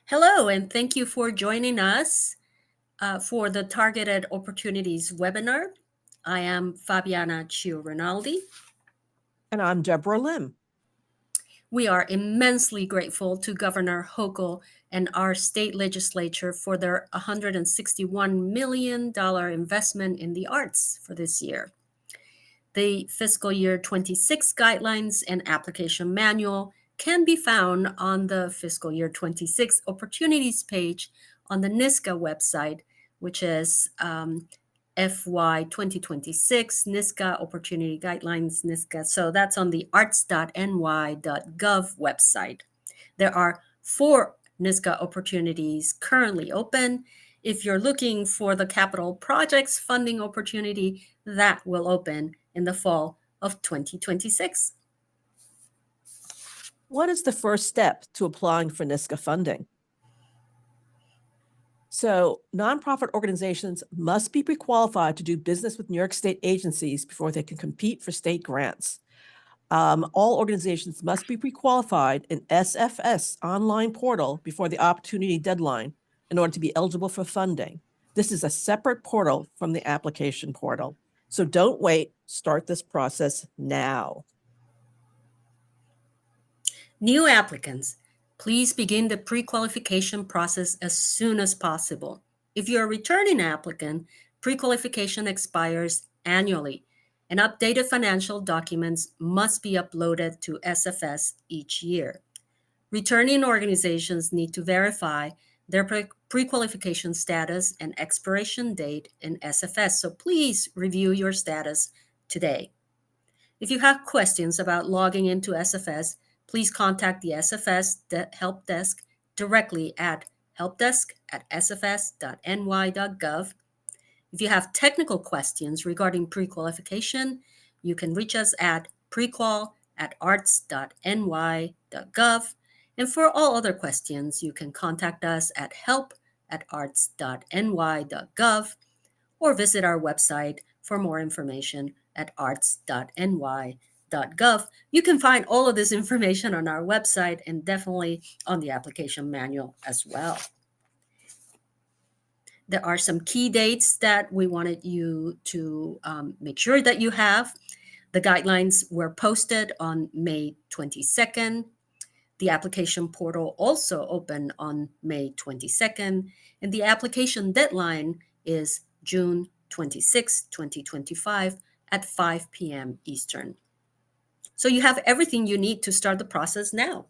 Hello, and thank you for joining us for the Targeted Opportunities webinar. I am Fabiana Chio Rinaldi. And I'm Deborah Lim. We are immensely grateful to Governor Hochul and our state legislature for their $161 million investment in the arts for this year. The fiscal year 26 guidelines and application manual can be found on the fiscal year 26 opportunities page on the NYSCA website, which is FY 2026 NYSCA Opportunity Guidelines NYSCA. So that's on the arts.ny.gov website. There are 4 NYSCA opportunities currently open. If you're looking for the capital projects funding opportunity, that will open in the fall of 2026. What is the first step to applying for NYSCA funding? So, nonprofit organizations must be pre-qualified to do business with New York State agencies before they can compete for state grants. All organizations must be pre-qualified in SFS online portal before the opportunity deadline in order to be eligible for funding. This is a separate portal from the application portal. So don't wait, start this process now. New applicants, please begin the pre-qualification process as soon as possible. If you're a returning applicant, pre-qualification expires annually, and updated financial documents must be uploaded to SFS each year. Returning organizations need to verify their pre-qualification status and expiration date in SFS, so please review your status today. If you have questions about logging into SFS, please contact the SFS help desk directly at helpdesk@sfs.ny.gov. If you have technical questions regarding pre-qualification, you can reach us at prequal@arts.ny.gov. And for all other questions, you can contact us at help@arts.ny.gov or visit our website for more information at arts.ny.gov. You can find all of this information on our website and definitely on the application manual as well. There are some key dates that we wanted you to make sure that you have. The guidelines were posted on May 22nd. The application portal also opened on May 22nd, and the application deadline is June 26, 2025 at 5 p.m. Eastern. So you have everything you need to start the process now.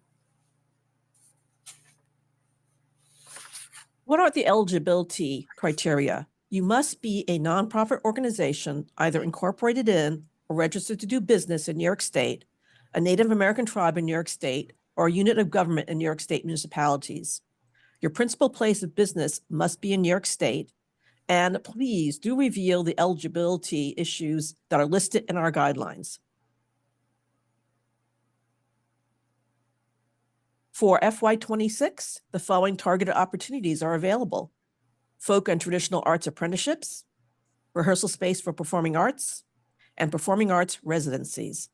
What are the eligibility criteria? You must be a nonprofit organization, either incorporated in or registered to do business in New York State, a Native American tribe in New York State, or a unit of government in New York State municipalities. Your principal place of business must be in New York State, and please do review the eligibility issues that are listed in our guidelines. For FY26, the following targeted opportunities are available: folk and traditional arts apprenticeships, rehearsal space for performing arts, and performing arts residencies.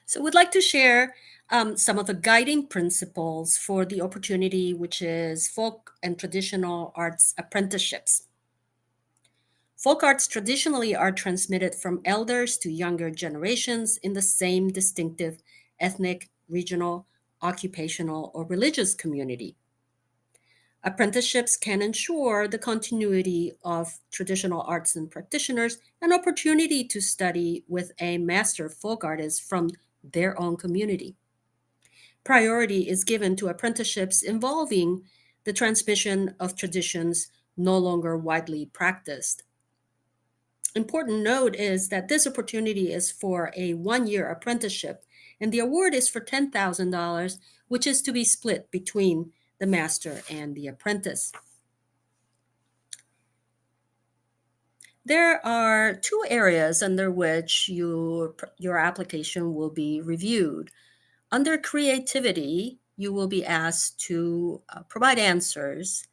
So we'd like to share some of the guiding principles for the opportunity, which is folk and traditional arts apprenticeships. Folk arts traditionally are transmitted from elders to younger generations in the same distinctive ethnic, regional, occupational, or religious community. Apprenticeships can ensure the continuity of traditional arts and practitioners, an opportunity to study with a master folk artist from their own community. Priority is given to apprenticeships involving the transmission of traditions no longer widely practiced. Important note is that this opportunity is for a one-year apprenticeship, and the award is for $10,000, which is to be split between the master and the apprentice. There are 2 areas under which your application will be reviewed. Under creativity, you will be asked to provide answers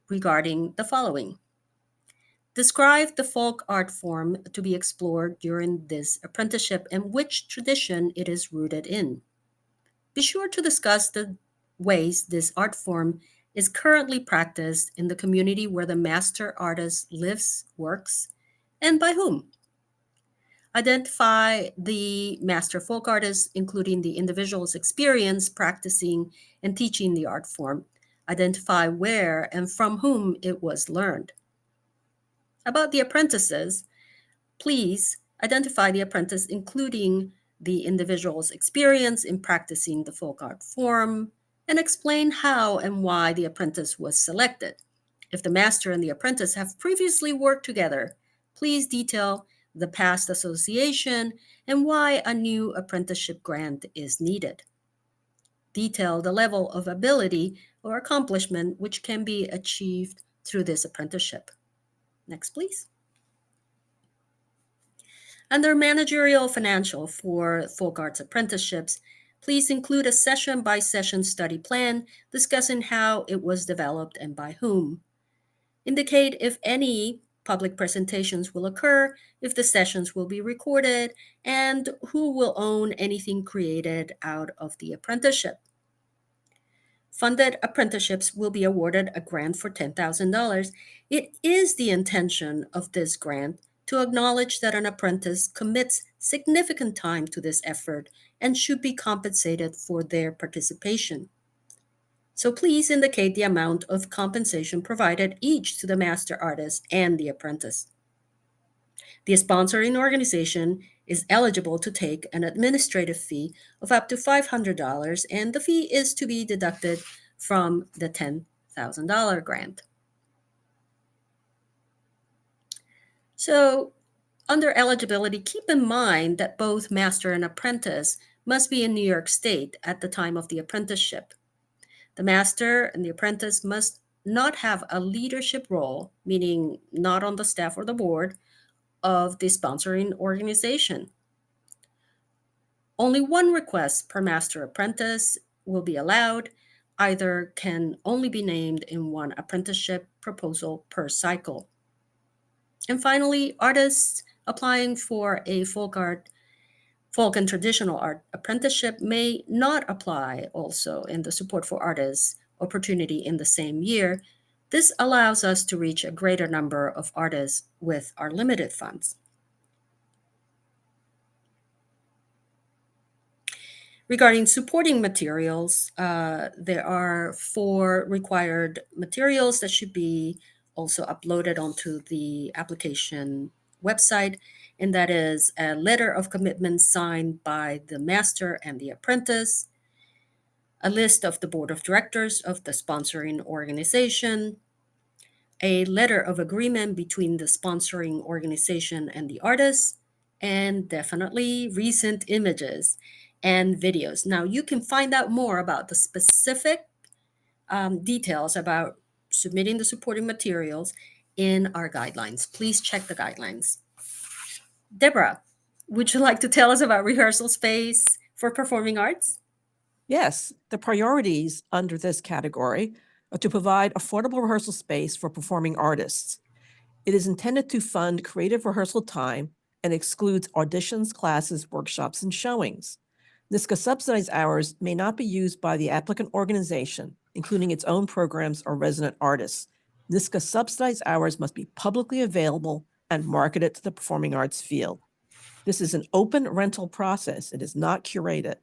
regarding the following. Describe the folk art form to be explored during this apprenticeship and which tradition it is rooted in. Be sure to discuss the ways this art form is currently practiced in the community where the master artist lives, works, and by whom. Identify the master folk artists, including the individual's experience practicing and teaching the art form. Identify where and from whom it was learned. About the apprentices, please identify the apprentice, including the individual's experience in practicing the folk art form, and explain how and why the apprentice was selected. If the master and the apprentice have previously worked together, please detail the past association and why a new apprenticeship grant is needed. Detail the level of ability or accomplishment which can be achieved through this apprenticeship. Next, please. Under managerial financial for folk arts apprenticeships, please include a session by session study plan discussing how it was developed and by whom. Indicate if any public presentations will occur, if the sessions will be recorded, and who will own anything created out of the apprenticeship. Funded apprenticeships will be awarded a grant for $10,000. It is the intention of this grant to acknowledge that an apprentice commits significant time to this effort and should be compensated for their participation. So please indicate the amount of compensation provided each to the master artist and the apprentice. The sponsoring organization is eligible to take an administrative fee of up to $500, and the fee is to be deducted from the $10,000 grant. So, under eligibility, keep in mind that both master and apprentice must be in New York State at the time of the apprenticeship. The master and the apprentice must not have a leadership role, meaning not on the staff or the board of the sponsoring organization. Only one request per master apprentice will be allowed. Either can only be named in one apprenticeship proposal per cycle. And finally, artists applying for a folk and traditional art apprenticeship may not apply also in the support for artists opportunity in the same year. This allows us to reach a greater number of artists with our limited funds. Regarding supporting materials, there are 4 required materials that should be also uploaded onto the application website, and that is a letter of commitment signed by the master and the apprentice, a list of the board of directors of the sponsoring organization, a letter of agreement between the sponsoring organization and the artist, and definitely recent images and videos. Now, you can find out more about the specific details about submitting the supporting materials in our guidelines. Please check the guidelines. Deborah, would you like to tell us about rehearsal space for performing arts? Yes, the priorities under this category are to provide affordable rehearsal space for performing artists. It is intended to fund creative rehearsal time and excludes auditions, classes, workshops, and showings. NYSCA subsidized hours may not be used by the applicant organization, including its own programs or resident artists. NYSCA subsidized hours must be publicly available and marketed to the performing arts field. This is an open rental process. It is not curated.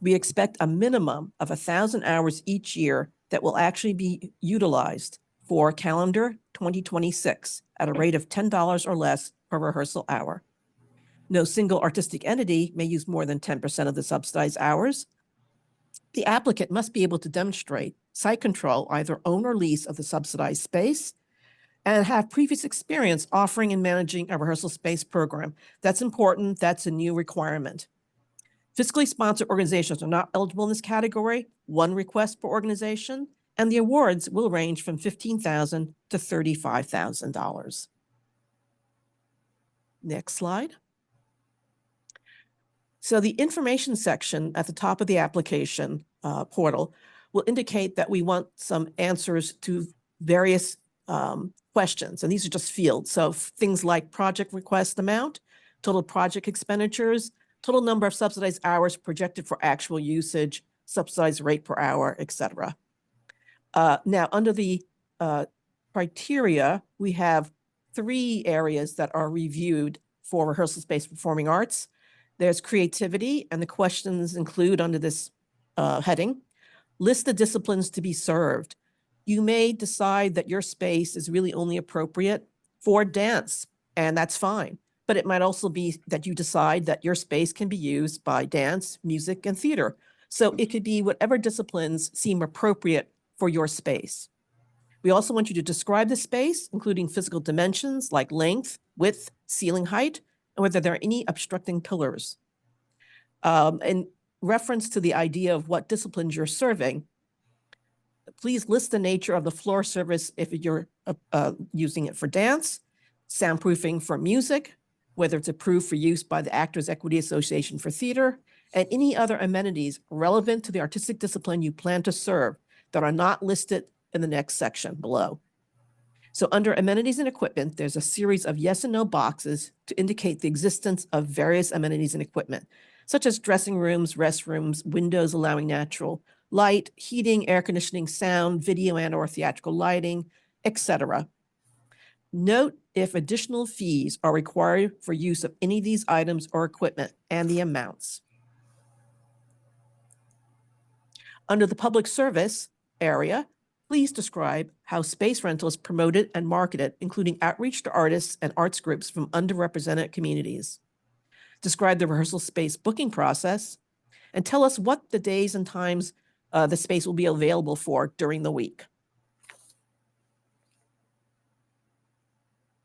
We expect a minimum of 1,000 hours each year that will actually be utilized for calendar 2026 at a rate of $10 or less per rehearsal hour. No single artistic entity may use more than 10% of the subsidized hours. The applicant must be able to demonstrate site control, either own or lease, of the subsidized space, and have previous experience offering and managing a rehearsal space program. That's important. That's a new requirement. Fiscally sponsored organizations are not eligible in this category, 1 request per organization, and the awards will range from $15,000 to $35,000. Next slide. So the information section at the top of the application portal will indicate that we want some answers to various questions, and these are just fields. So things like project request amount, total project expenditures, total number of subsidized hours projected for actual usage, subsidized rate per hour, etc. Now, under the criteria, we have 3 areas that are reviewed for rehearsal space performing arts. There's creativity, and the questions include under this heading, list the disciplines to be served. You may decide that your space is really only appropriate for dance, and that's fine. But it might also be that you decide that your space can be used by dance, music, and theater. So it could be whatever disciplines seem appropriate for your space. We also want you to describe the space, including physical dimensions like length, width, ceiling height, and whether there are any obstructing pillars. In reference to the idea of what disciplines you're serving, please list the nature of the floor service if you're using it for dance, soundproofing for music, whether it's approved for use by the Actors Equity Association for theater, and any other amenities relevant to the artistic discipline you plan to serve that are not listed in the next section below. So under amenities and equipment, there's a series of yes and no boxes to indicate the existence of various amenities and equipment, such as dressing rooms, restrooms, windows allowing natural light, heating, air conditioning, sound, video and/or theatrical lighting, etc. Note if additional fees are required for use of any of these items or equipment and the amounts. Under the public service area, please describe how space rental is promoted and marketed, including outreach to artists and arts groups from underrepresented communities. Describe the rehearsal space booking process, and tell us what the days and times the space will be available for during the week.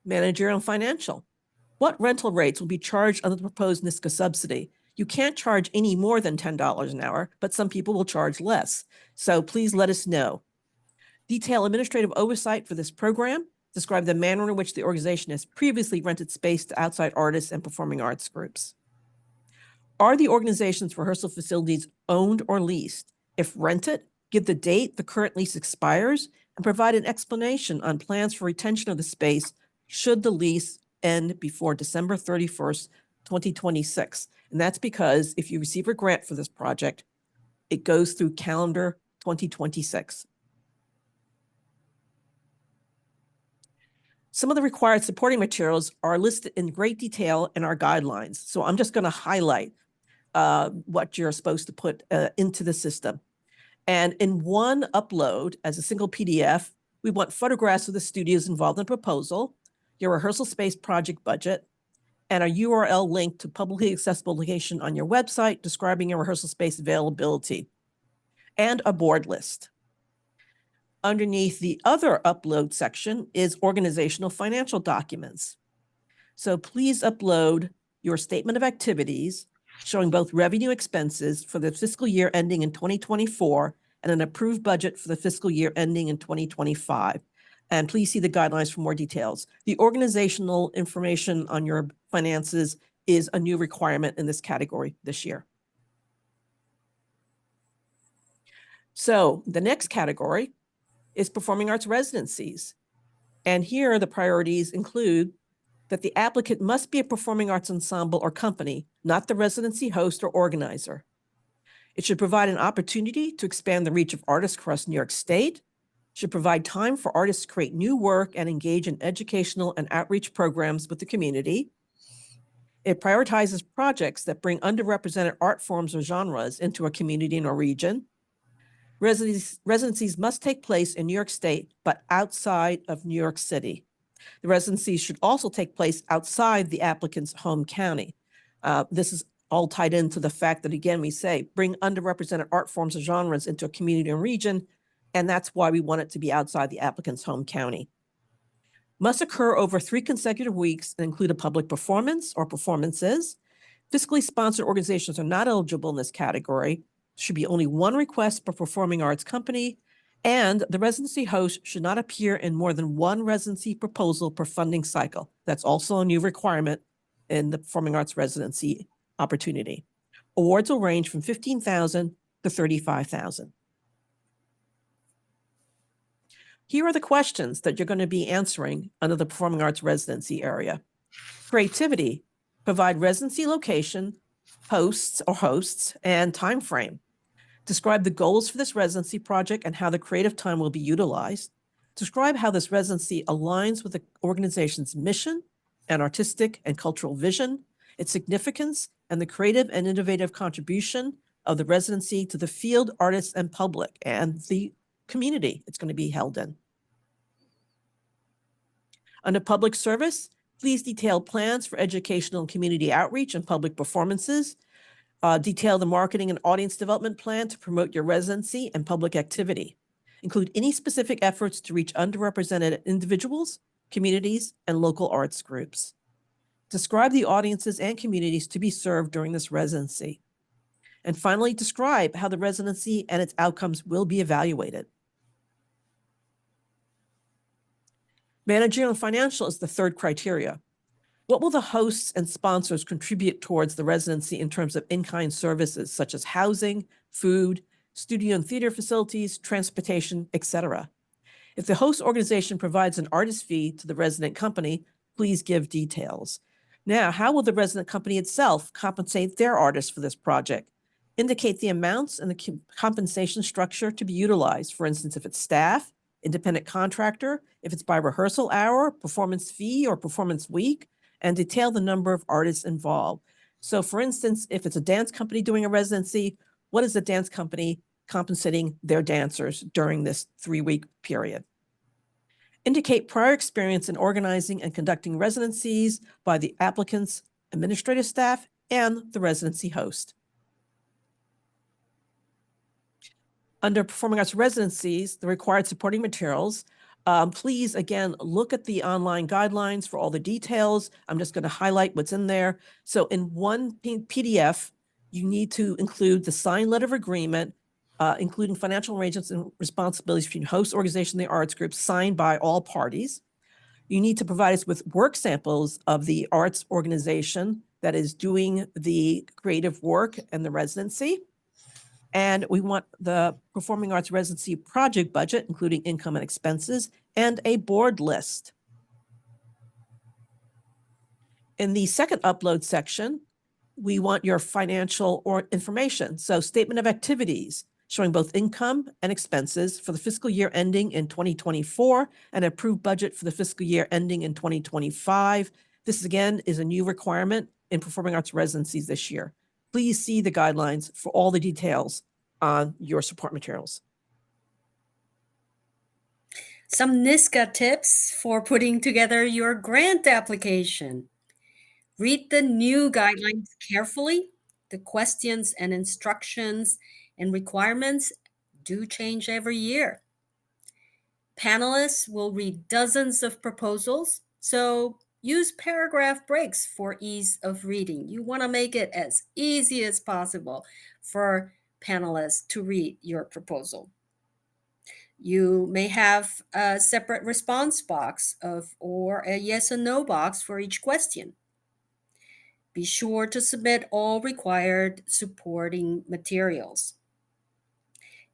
Managerial and financial. What rental rates will be charged under the proposed NYSCA subsidy? You can't charge any more than $10 an hour, but some people will charge less. So please let us know. Detail administrative oversight for this program. Describe the manner in which the organization has previously rented space to outside artists and performing arts groups. Are the organization's rehearsal facilities owned or leased? If rented, give the date the current lease expires and provide an explanation on plans for retention of the space should the lease end before December 31st, 2026. And that's because if you receive a grant for this project, it goes through calendar 2026. Some of the required supporting materials are listed in great detail in our guidelines. So I'm just going to highlight what you're supposed to put into the system. And in one upload as a single PDF, we want photographs of the studios involved in the proposal, your rehearsal space project budget, and a URL link to publicly accessible location on your website describing your rehearsal space availability, and a board list. Underneath the other upload section is organizational financial documents. So please upload your statement of activities showing both revenue expenses for the fiscal year ending in 2024 and an approved budget for the fiscal year ending in 2025. And please see the guidelines for more details. The organizational information on your finances is a new requirement in this category this year. So the next category is performing arts residencies. And here the priorities include that the applicant must be a performing arts ensemble or company, not the residency host or organizer. It should provide an opportunity to expand the reach of artists across New York State, should provide time for artists to create new work and engage in educational and outreach programs with the community. It prioritizes projects that bring underrepresented art forms or genres into a community or region. Residencies must take place in New York State, but outside of New York City. The residencies should also take place outside the applicant's home county. This is all tied into the fact that, again, we say bring underrepresented art forms or genres into a community and region, and that's why we want it to be outside the applicant's home county. Must occur over 3 consecutive weeks and include a public performance or performances. Fiscally sponsored organizations are not eligible in this category. Should be only 1 request per performing arts company, and the residency host should not appear in more than 1 residency proposal per funding cycle. That's also a new requirement in the performing arts residency opportunity. Awards will range from $15,000 to $35,000. Here are the questions that you're going to be answering under the performing arts residency area. Creativity, provide residency location, hosts, and time frame. Describe the goals for this residency project and how the creative time will be utilized. Describe how this residency aligns with the organization's mission and artistic and cultural vision, its significance, and the creative and innovative contribution of the residency to the field, artists, and public, and the community it's going to be held in. Under public service, please detail plans for educational and community outreach and public performances. Detail the marketing and audience development plan to promote your residency and public activity. Include any specific efforts to reach underrepresented individuals, communities, and local arts groups. Describe the audiences and communities to be served during this residency. And finally, describe how the residency and its outcomes will be evaluated. Managerial and financial is the third criteria. What will the hosts and sponsors contribute towards the residency in terms of in-kind services such as housing, food, studio and theater facilities, transportation, etc.? If the host organization provides an artist fee to the resident company, please give details. Now, how will the resident company itself compensate their artists for this project? Indicate the amounts and the compensation structure to be utilized. For instance, if it's staff, independent contractor, if it's by rehearsal hour, performance fee, or performance week, and detail the number of artists involved. So for instance, if it's a dance company doing a residency, what is the dance company compensating their dancers during this 3-week period? Indicate prior experience in organizing and conducting residencies by the applicant's administrative staff and the residency host. Under performing arts residencies, the required supporting materials, please, again, look at the online guidelines for all the details. I'm just going to highlight what's in there. So in one PDF, you need to include the signed letter of agreement, including financial arrangements and responsibilities between host organization and the arts group signed by all parties. You need to provide us with work samples of the arts organization that is doing the creative work and the residency. And we want the performing arts residency project budget, including income and expenses, and a board list. In the second upload section, we want your financial or information. So statement of activities showing both income and expenses for the fiscal year ending in 2024 and approved budget for the fiscal year ending in 2025. This again is a new requirement in performing arts residencies this year. Please see the guidelines for all the details on your support materials. Some NYSCA tips for putting together your grant application. Read the new guidelines carefully. The questions and instructions and requirements do change every year. Panelists will read dozens of proposals, so use paragraph breaks for ease of reading. You want to make it as easy as possible for panelists to read your proposal. You may have a separate response box or a yes or no box for each question. Be sure to submit all required supporting materials.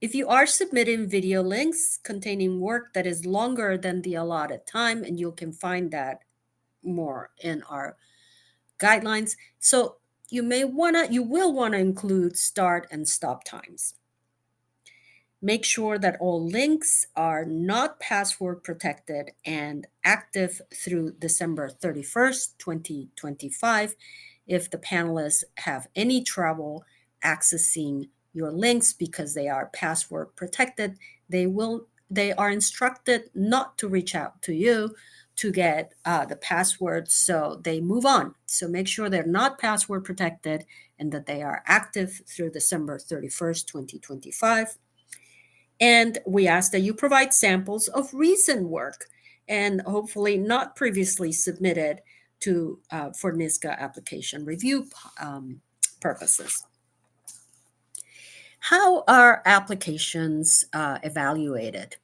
If you are submitting video links containing work that is longer than the allotted time, and you can find that more in our guidelines, so you will want to include start and stop times. Make sure that all links are not password protected and active through December 31st, 2025. If the panelists have any trouble accessing your links because they are password protected, they are instructed not to reach out to you to get the password, so they move on. So make sure they're not password protected and that they are active through December 31st, 2025. And we ask that you provide samples of recent work and hopefully not previously submitted to for NYSCA application review purposes. How are applications evaluated?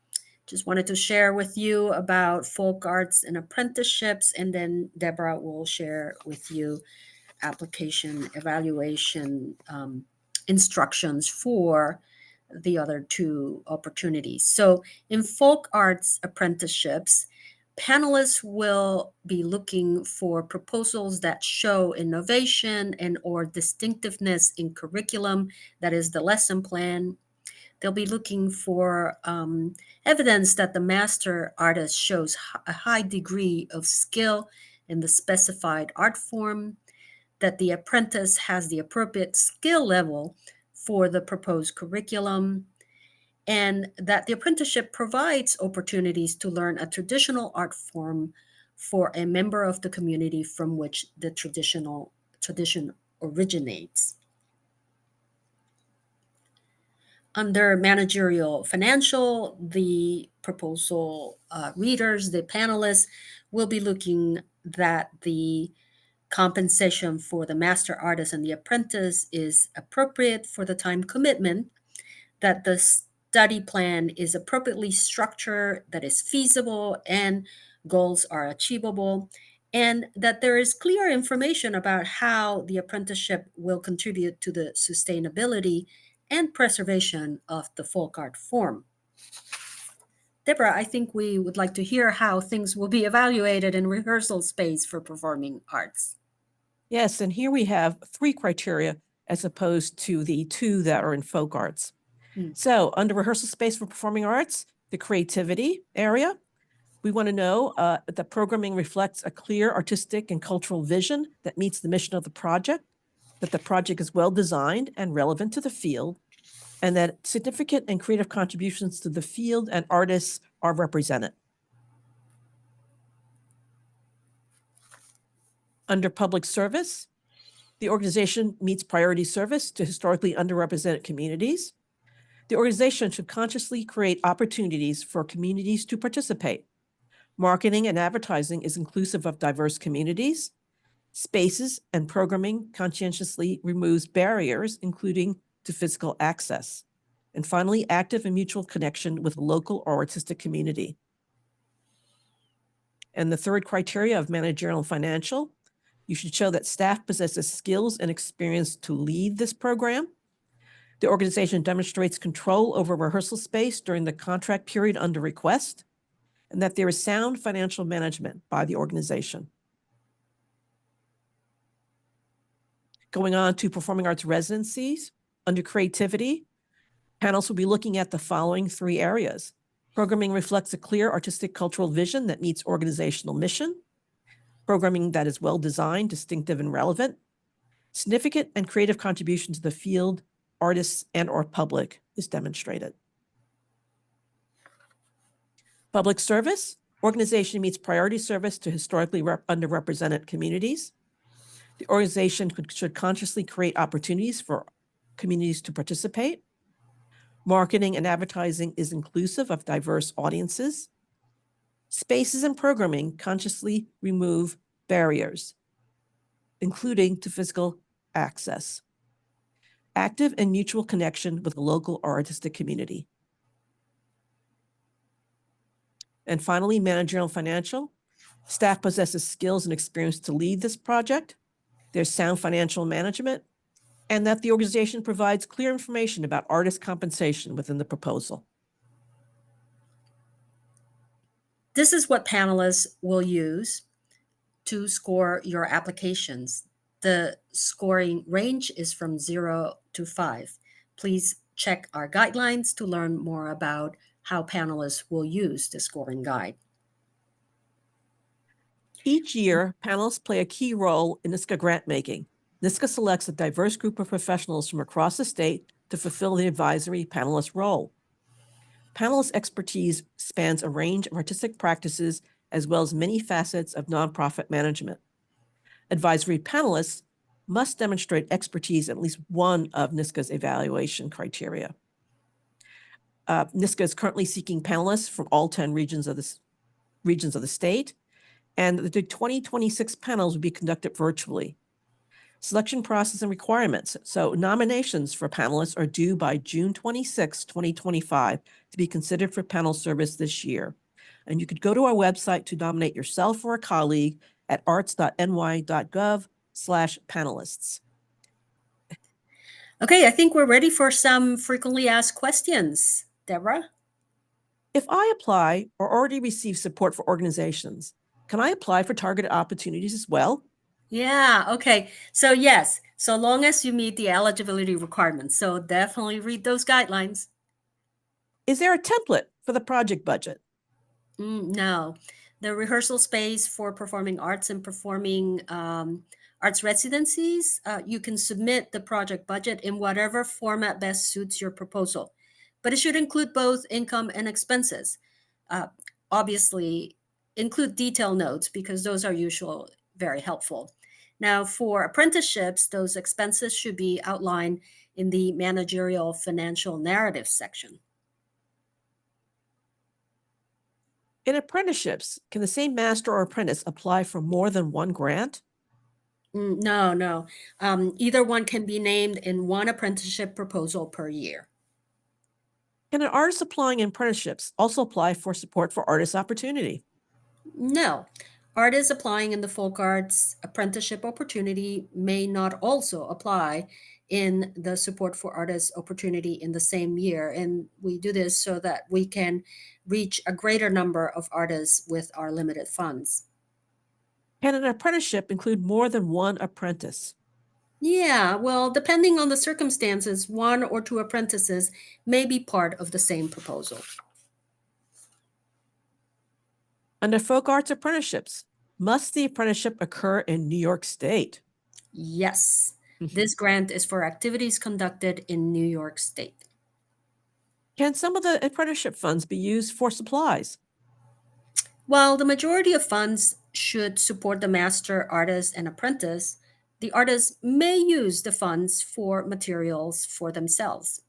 Just wanted to share with you about folk arts and apprenticeships, and then Deborah will share with you application evaluation instructions for the other two opportunities. So in folk arts apprenticeships, Panelists will be looking for proposals that show innovation and or distinctiveness in curriculum, that is the lesson plan. They'll be looking for evidence that the master artist shows a high degree of skill in the specified art form, that the apprentice has the appropriate skill level for the proposed curriculum, and that the apprenticeship provides opportunities to learn a traditional art form for a member of the community from which the tradition originates. Under managerial financial, the proposal readers, the panelists, will be looking that the compensation for the master artist and the apprentice is appropriate for the time commitment, that the study plan is appropriately structured, that is feasible, and goals are achievable, and that there is clear information about how the apprenticeship will contribute to the sustainability and preservation of the folk art form. Deborah, I think we would like to hear how things will be evaluated in rehearsal space for performing arts. Yes, and here we have 3 criteria as opposed to the 2 that are in folk arts. So under rehearsal space for performing arts, the creativity area, we want to know that the programming reflects a clear artistic and cultural vision that meets the mission of the project, that the project is well designed and relevant to the field, and that significant and creative contributions to the field and artists are represented. Under public service, the organization meets priority service to historically underrepresented communities. The organization should consciously create opportunities for communities to participate. Marketing and advertising is inclusive of diverse communities. Spaces and programming conscientiously removes barriers, including to physical access. And finally, active and mutual connection with local or artistic community. And the third criteria of managerial and financial, you should show that staff possesses skills and experience to lead this program. The organization demonstrates control over rehearsal space during the contract period under request, and that there is sound financial management by the organization. Going on to performing arts residencies, under creativity, panels will be looking at the following 3 areas. Programming reflects a clear artistic cultural vision that meets organizational mission. Programming that is well designed, distinctive, and relevant. Significant and creative contribution to the field, artists, and or public is demonstrated. Public service, organization meets priority service to historically underrepresented communities. The organization should consciously create opportunities for communities to participate. Marketing and advertising is inclusive of diverse audiences. Spaces and programming consciously remove barriers, including to physical access. Active and mutual connection with the local or artistic community. And finally, managerial and financial. Staff possesses skills and experience to lead this project. There's sound financial management, and that the organization provides clear information about artist compensation within the proposal. This is what panelists will use to score your applications. The scoring range is from 0 to 5. Please check our guidelines to learn more about how panelists will use the scoring guide. Each year, panelists play a key role in NYSCA grant making. NYSCA selects a diverse group of professionals from across the state to fulfill the advisory panelist role. Panelist expertise spans a range of artistic practices as well as many facets of nonprofit management. Advisory panelists must demonstrate expertise in at least one of NYSCA's evaluation criteria. NYSCA is currently seeking panelists from all 10 regions of the state, and the 2026 panels will be conducted virtually. Selection process and requirements. So nominations for panelists are due by June 26, 2025 to be considered for panel service this year. And you could go to our website to nominate yourself or a colleague at arts.ny.gov/panelists. Okay, I think we're ready for some frequently asked questions. Deborah? If I apply or already receive support for organizations, can I apply for targeted opportunities as well? Yeah, okay. So, yes, so long as you meet the eligibility requirements. So, definitely read those guidelines. Is there a template for the project budget? No, the rehearsal space for performing arts and performing arts residencies, you can submit the project budget in whatever format best suits your proposal, but it should include both income and expenses. Uh, Obviously, include detail notes because those are usually very helpful. Now, for apprenticeships, those expenses should be outlined in the managerial financial narrative section. In apprenticeships, can the same master or apprentice apply for more than one grant? No, no. Either one can be named in one apprenticeship proposal per year. Can an artist applying in apprenticeships also apply for support for artist opportunity? No. Artists applying in the folk arts apprenticeship opportunity may not also apply in the support for artists opportunity in the same year. And we do this so that we can reach a greater number of artists with our limited funds. Can an apprenticeship include more than one apprentice? Yeah, well, depending on the circumstances, one or two apprentices may be part of the same proposal. Under folk arts apprenticeships, must the apprenticeship occur in New York State? Yes, Mhm. this grant is for activities conducted in New York State. Can some of the apprenticeship funds be used for supplies? While the majority of funds should support the master artist and apprentice, the artists may use the funds for materials for themselves.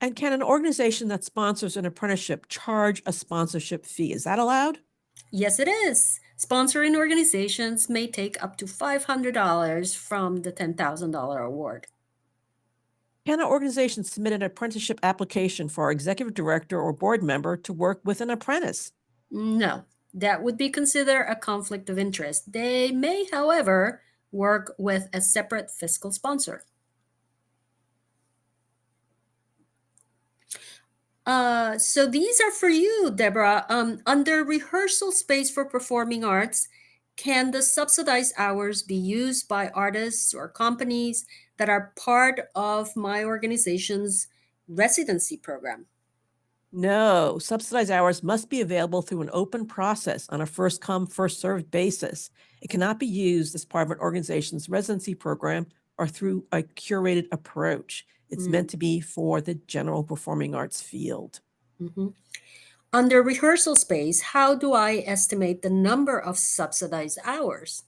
And can an organization that sponsors an apprenticeship charge a sponsorship fee? Is that allowed? Yes, it is. Sponsoring organizations may take up to $500 from the $10,000 award. Can an organization submit an apprenticeship application for our executive director or board member to work with an apprentice? No, that would be considered a conflict of interest. They may, however, work with a separate fiscal sponsor. So these are for you, Deborah. Under rehearsal space for performing arts, can the subsidized hours be used by artists or companies that are part of my organization's residency program? No, subsidized hours must be available through an open process on a first come, first served basis. It cannot be used as part of an organization's residency program or through a curated approach. It's meant to be for the general performing arts field. Mm-hmm. Under rehearsal space, how do I estimate the number of subsidized hours?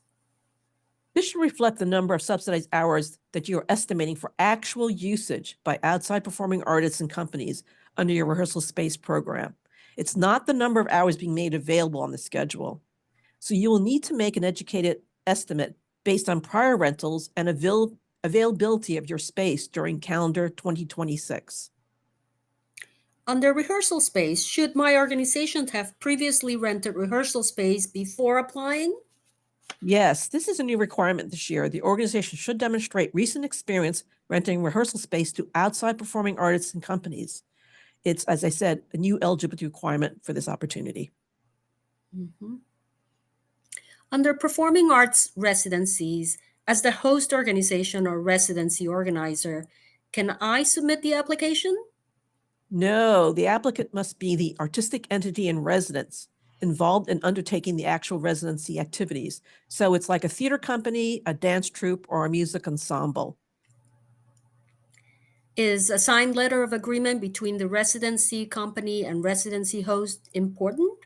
This should reflect the number of subsidized hours that you are estimating for actual usage by outside performing artists and companies under your rehearsal space program. It's not the number of hours being made available on the schedule. So you will need to make an educated estimate based on prior rentals and availability of your space during calendar 2026. Under rehearsal space, should my organization have previously rented rehearsal space before applying? Yes, this is a new requirement this year. The organization should demonstrate recent experience renting rehearsal space to outside performing artists and companies. It's, as I said, a new eligibility requirement for this opportunity. Mhm. Under performing arts residencies, as the host organization or residency organizer, can I submit the application? No, the applicant must be the artistic entity in residence involved in undertaking the actual residency activities. So it's like a theater company, a dance troupe, or a music ensemble. Is a signed letter of agreement between the residency company and residency host important?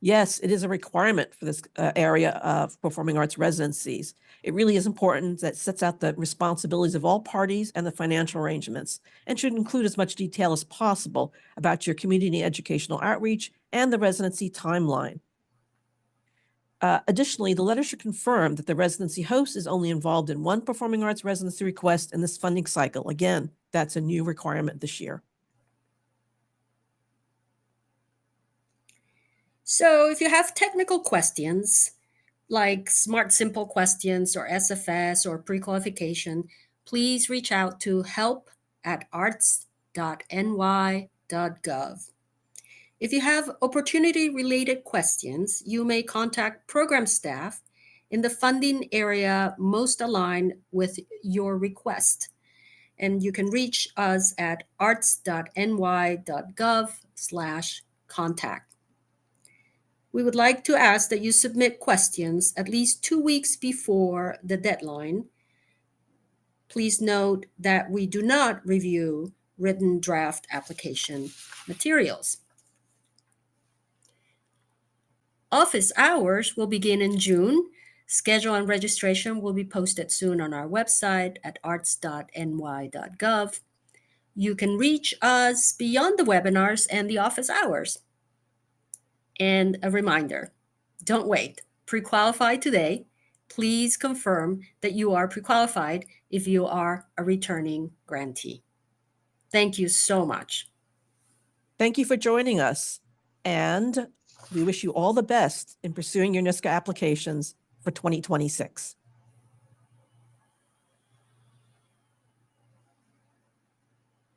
Yes, it is a requirement for this area of performing arts residencies. It really is important that sets out the responsibilities of all parties and the financial arrangements, and should include as much detail as possible about your community educational outreach and the residency timeline. Additionally, the letter should confirm that the residency host is only involved in one performing arts residency request in this funding cycle. Again, that's a new requirement this year. So, if you have technical questions like Smart Simple questions or SFS or pre qualification, please reach out to help@arts.ny.gov. If you have opportunity-related questions, you may contact program staff in the funding area most aligned with your request. And you can reach us at arts.ny.gov/contact. We would like to ask that you submit questions at least 2 weeks before the deadline. Please note that we do not review written draft application materials. Office hours will begin in June. Schedule and registration will be posted soon on our website at arts.ny.gov. You can reach us beyond the webinars and the office hours. And a reminder, don't wait. Pre-qualify today. Please confirm that you are pre-qualified if you are a returning grantee. Thank you so much. Thank you for joining us, and we wish you all the best in pursuing your NYSCA applications for 2026.